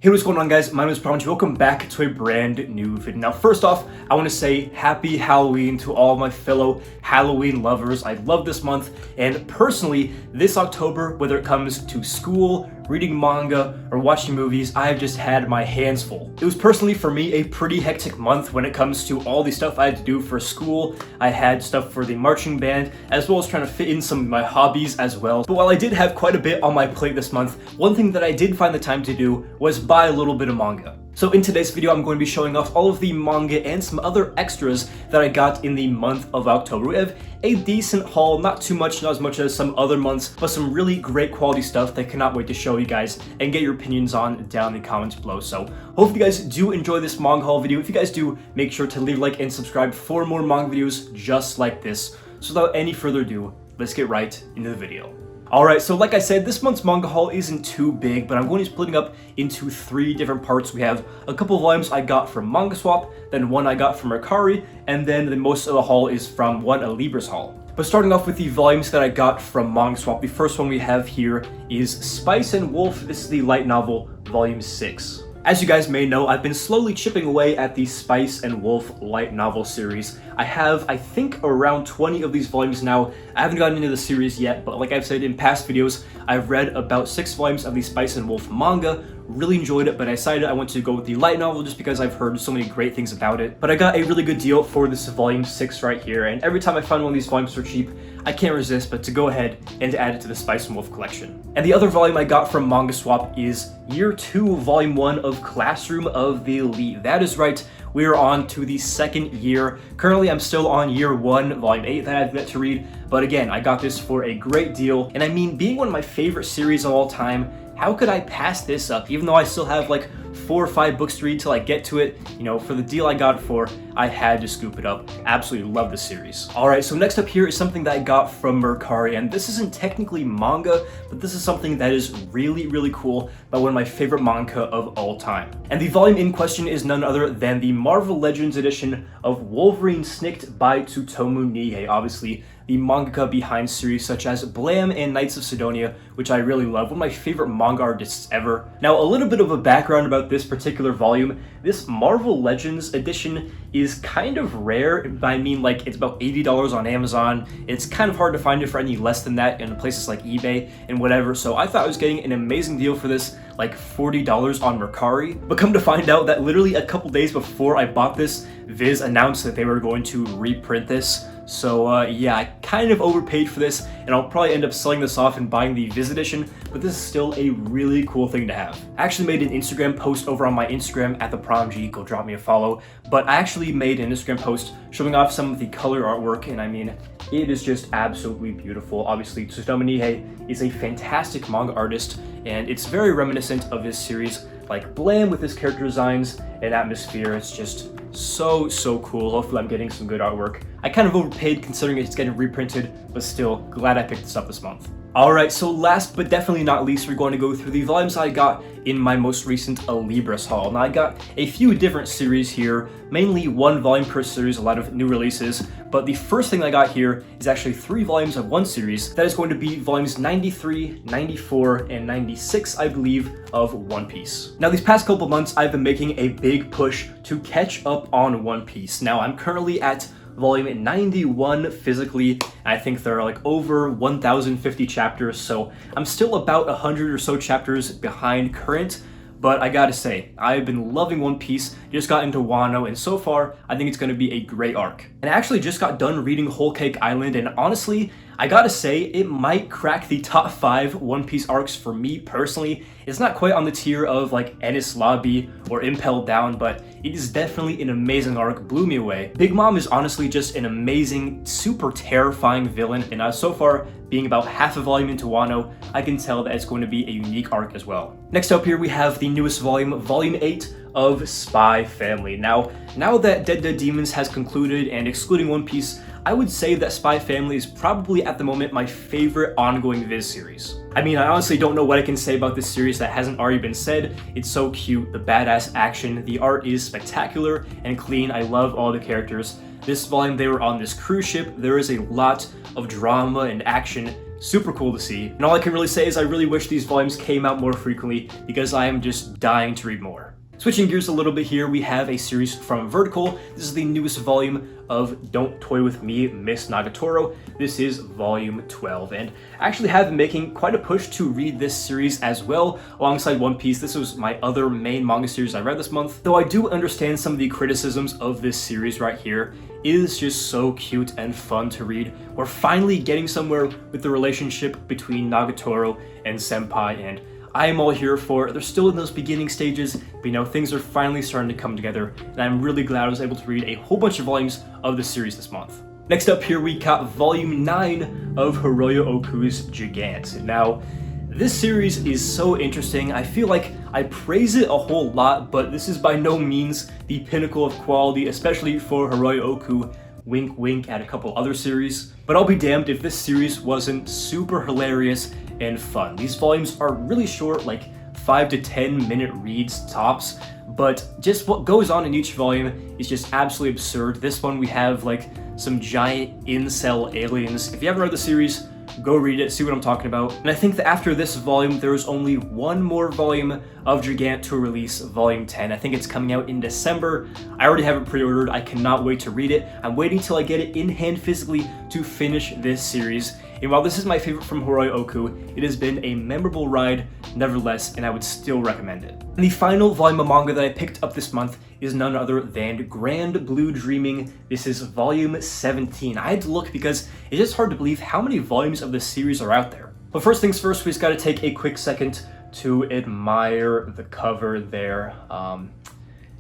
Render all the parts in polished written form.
Hey, what's going on, guys? My name is ThePromG. Welcome back to a brand new video. Now, first off, I want to say happy Halloween to all my fellow Halloween lovers. I love this month, and personally, this October, whether it comes to school, reading manga, or watching movies, I've just had my hands full. It was personally, for me, a pretty hectic month when it comes to all the stuff I had to do for school. I had stuff for the marching band, as well as trying to fit in some of my hobbies as well. But while I did have quite a bit on my plate this month, one thing that I did find the time to do was buy a little bit of manga. So in today's video, I'm going to be showing off all of the manga and some other extras that I got in the month of October. We have a decent haul, not too much, not as much as some other months, but some really great quality stuff that I cannot wait to show you guys and get your opinions on down in the comments below. So hopefully you guys do enjoy this manga haul video. If you guys do, make sure to leave a like and subscribe for more manga videos just like this. So without any further ado, let's get right into the video. Alright, so like I said, this month's manga haul isn't too big, but I'm going to be splitting up into 3 different parts. We have a couple of volumes I got from Manga Swap, then one I got from Mercari, and then the most of the haul is from one Libris haul. But starting off with the volumes that I got from Manga Swap, the first one we have here is Spice and Wolf. This is the light novel, volume 6. As you guys may know, I've been slowly chipping away at the Spice and Wolf light novel series. I have, I think, around 20 of these volumes now. I haven't gotten into the series yet, but like I've said in past videos, I've read about 6 volumes of the Spice and Wolf manga. Really enjoyed it, but I decided I wanted to go with the light novel just because I've heard so many great things about it. But I got a really good deal for this volume 6 right here, and every time I find one of these volumes for cheap, I can't resist but to go ahead and add it to the Spice and Wolf collection. And the other volume I got from Manga Swap is Year 2, Volume 1 of Classroom of the Elite. That is right, we are on to the 2nd year. Currently, I'm still on Year 1, Volume 8 that I've yet to read, but again, I got this for a great deal. And I mean, being one of my favorite series of all time, how could I pass this up? Even though I still have like 4 or 5 books to read till I get to it, you know, for the deal I got it for, I had to scoop it up. Absolutely love the series. Alright, so next up here is something that I got from Mercari, and this isn't technically manga, but this is something that is really, really cool by one of my favorite manga of all time. And the volume in question is none other than the Marvel Legends edition of Wolverine Snicked by Tsutomu Nihei. Obviously, the mangaka behind series such as Blam and Knights of Sidonia, which I really love, one of my favorite manga artists ever. Now, a little bit of a background about this particular volume. This Marvel Legends edition is kind of rare. I mean, like, it's about $80 on Amazon. It's kind of hard to find it for any less than that in places like eBay and whatever, so I thought I was getting an amazing deal for this, like $40 on Mercari. But come to find out that literally a couple days before I bought this, Viz announced that they were going to reprint this. So yeah, I kind of overpaid for this, and I'll probably end up selling this off and buying the Viz edition, but this is still a really cool thing to have. I actually made an Instagram post over on my Instagram at ThePromG, go drop me a follow, but I actually made an Instagram post showing off some of the color artwork, and I mean, it is just absolutely beautiful. Obviously, Tsutomu Nihei is a fantastic manga artist, and it's very reminiscent of his series like Blam with his character designs and atmosphere. It's just so cool. Hopefully I'm getting some good artwork. I kind of overpaid considering it's getting reprinted, but still glad I picked this up this month. Alright, so last but definitely not least, we're going to go through the volumes I got in my most recent Libris haul. Now, I got a few different series here, mainly 1 volume per series, a lot of new releases, but the first thing I got here is actually 3 volumes of one series. That is going to be volumes 93, 94, and 96, I believe, of One Piece. Now, these past couple months, I've been making a big push to catch up on One Piece. Now, I'm currently at volume 91 physically, and I think there are like over 1,050 chapters, so I'm still about 100 or so chapters behind current. But I gotta say, I've been loving One Piece, just got into Wano, and so far, I think it's gonna be a great arc. And I actually just got done reading Whole Cake Island, and honestly, I gotta say, it might crack the top 5 One Piece arcs for me personally. It's not quite on the tier of like Enies Lobby or Impel Down, but it is definitely an amazing arc, blew me away. Big Mom is honestly just an amazing, super terrifying villain, and so far, being about half a volume into Wano, I can tell that it's going to be a unique arc as well. Next up here, we have the newest volume, Volume 8 of Spy Family. Now that Dead Dead Demons has concluded, and excluding One Piece, I would say that Spy Family is probably at the moment my favorite ongoing Viz series. I mean, I honestly don't know what I can say about this series that hasn't already been said. It's so cute, the badass action, the art is spectacular and clean. I love all the characters. This volume, they were on this cruise ship. There is a lot of drama and action super cool to see. And all I can really say is I really wish these volumes came out more frequently because I am just dying to read more. Switching gears a little bit here, we have a series from Vertical. This is the newest volume of Don't Toy With Me, Miss Nagatoro. This is volume 12, and I actually have been making quite a push to read this series as well, alongside One Piece. This was my other main manga series I read this month. Though I do understand some of the criticisms of this series right here. It is just so cute and fun to read. We're finally getting somewhere with the relationship between Nagatoro and Senpai, and I am all here for it. They're still in those beginning stages, but you know, things are finally starting to come together, and I'm really glad I was able to read a whole bunch of volumes of the series this month. Next up here, we got volume 9 of Hiroyo Oku's Gigant. Now, this series is so interesting. I feel like I praise it a whole lot, but this is by no means the pinnacle of quality, especially for Hiroyo Oku. Wink wink at a couple other series. But I'll be damned if this series wasn't super hilarious and fun. These volumes are really short, like 5 to 10 minute reads tops, but just what goes on in each volume is just absolutely absurd. This one we have like some giant incel aliens. If you haven't read the series, go read it, see what I'm talking about. And I think that after this volume, there's only one more volume of Gigant to release, volume 10. I think it's coming out in December. I already have it pre-ordered. I cannot wait to read it. I'm waiting till I get it in hand physically to finish this series. And while this is my favorite from Hiroyo Oku, it has been a memorable ride nevertheless, and I would still recommend it. And the final volume of manga that I picked up this month is none other than Grand Blue Dreaming. This is volume 17. I had to look because it's just hard to believe how many volumes of this series are out there. But first things first, we just gotta take a quick second to admire the cover there.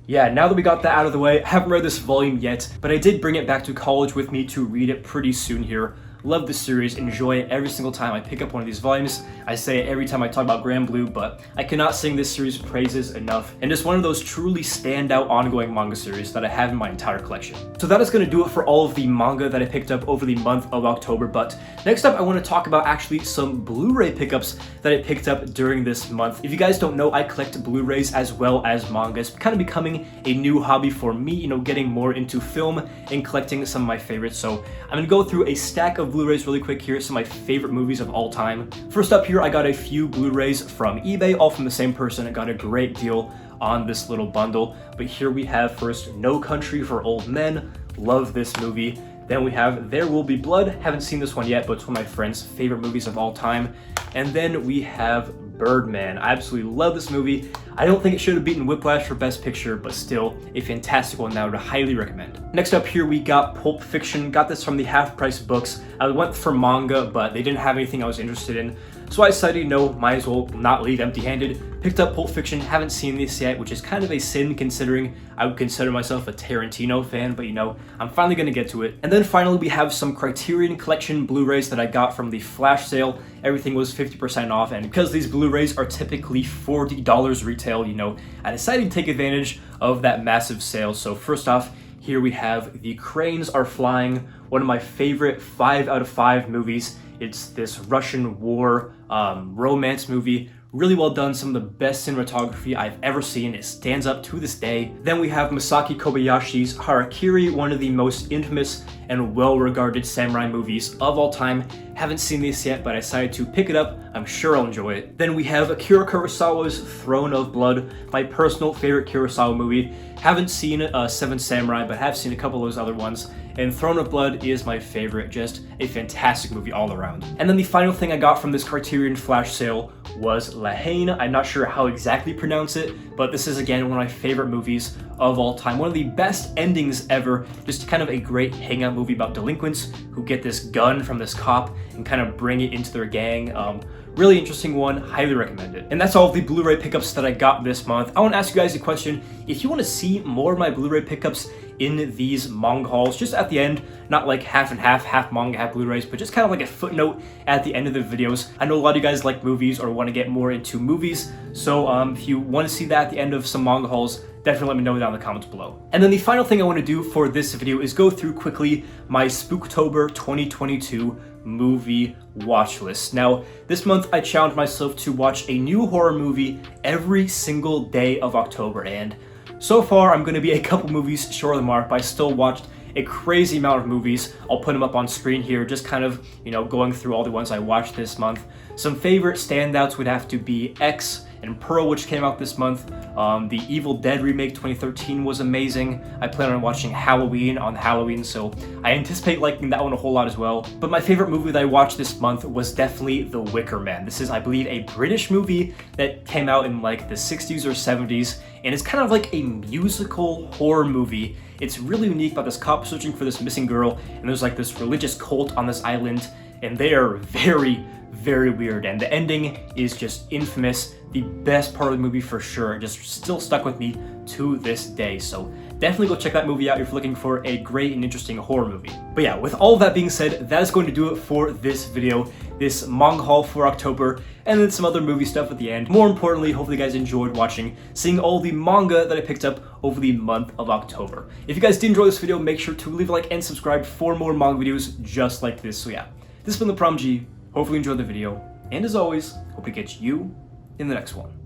Yeah, now that we got that out of the way, I haven't read this volume yet, but I did bring it back to college with me to read it pretty soon here. Love this series, enjoy it every single time I pick up one of these volumes. I say it every time I talk about Grand Blue, but I cannot sing this series' praises enough, and it's one of those truly standout ongoing manga series that I have in my entire collection. So that is going to do it for all of the manga that I picked up over the month of October, but next up I want to talk about actually some Blu-ray pickups that I picked up during this month. If you guys don't know, I collect Blu-rays as well as manga. It's kind of becoming a new hobby for me, you know, getting more into film and collecting some of my favorites. So I'm going to go through a stack of Blu-rays really quick here, some of my favorite movies of all time. First up here, I got a few Blu-rays from eBay, all from the same person. I got a great deal on this little bundle. But here we have first No Country for Old Men. Love this movie. Then we have There Will Be Blood. Haven't seen this one yet, but it's one of my friend's favorite movies of all time. And then we have Birdman. I absolutely love this movie. I don't think it should have beaten Whiplash for Best Picture, but still a fantastic one that I would highly recommend. Next up here, we got Pulp Fiction. Got this from the Half Price Books. I went for manga, but they didn't have anything I was interested in. So I decided, no, might as well not leave empty-handed. Picked up Pulp Fiction, haven't seen this yet, which is kind of a sin considering I would consider myself a Tarantino fan, but you know, I'm finally gonna get to it. And then finally, we have some Criterion Collection Blu-rays that I got from the flash sale. Everything was 50% off, and because these Blu-rays are typically $40 retail, you know, I decided to take advantage of that massive sale. So first off, here we have The Cranes Are Flying, one of my favorite 5 out of 5 movies. It's this Russian war romance movie. Really well done, some of the best cinematography I've ever seen. It stands up to this day. Then we have Masaki Kobayashi's Harakiri, one of the most infamous and well-regarded samurai movies of all time. Haven't seen this yet, but I decided to pick it up. I'm sure I'll enjoy it. Then we have Akira Kurosawa's Throne of Blood, my personal favorite Kurosawa movie. Haven't seen Seven Samurai, but have seen a couple of those other ones. And Throne of Blood is my favorite, just a fantastic movie all around. And then the final thing I got from this Criterion flash sale was La Haine. I'm not sure how exactly pronounce it, but this is again one of my favorite movies of all time. One of the best endings ever, just kind of a great hangout movie about delinquents who get this gun from this cop and kind of bring it into their gang. Really interesting one, highly recommend it. And that's all of the Blu-ray pickups that I got this month. I want to ask you guys a question. If you want to see more of my Blu-ray pickups in these manga hauls, just at the end, not like half and half manga, half Blu-rays, but just kind of like a footnote at the end of the videos. I know a lot of you guys like movies or want to get more into movies, so if you want to see that at the end of some manga hauls, definitely let me know down in the comments below. And then the final thing I want to do for this video is go through quickly my Spooktober 2022 movie watch list. Now, this month I challenged myself to watch a new horror movie every single day of October, and so far I'm going to be a couple movies short of the mark, but I still watched a crazy amount of movies. I'll put them up on screen here, just kind of, going through all the ones I watched this month. Some favorite standouts would have to be X and Pearl, which came out this month. The Evil Dead remake 2013 was amazing. I plan on watching Halloween on Halloween, so I anticipate liking that one a whole lot as well. But my favorite movie that I watched this month was definitely The Wicker Man. This is, I believe, a British movie that came out in like the 60s or 70s, and it's kind of like a musical horror movie. It's really unique about this cop searching for this missing girl, and there's like this religious cult on this island, and they are very, very weird, and the ending is just infamous. The best part of the movie for sure, just still stuck with me to this day. So definitely go check that movie out if you're looking for a great and interesting horror movie. But yeah, with all that being said, that is going to do it for this video, this manga haul for October, and then some other movie stuff at the end. More importantly, hopefully you guys enjoyed seeing all the manga that I picked up over the month of October. If you guys did enjoy this video, make sure to leave a like and subscribe for more manga videos just like this. So yeah, this has been ThePromG. Hopefully you enjoyed the video, and as always, hope to catch you in the next one.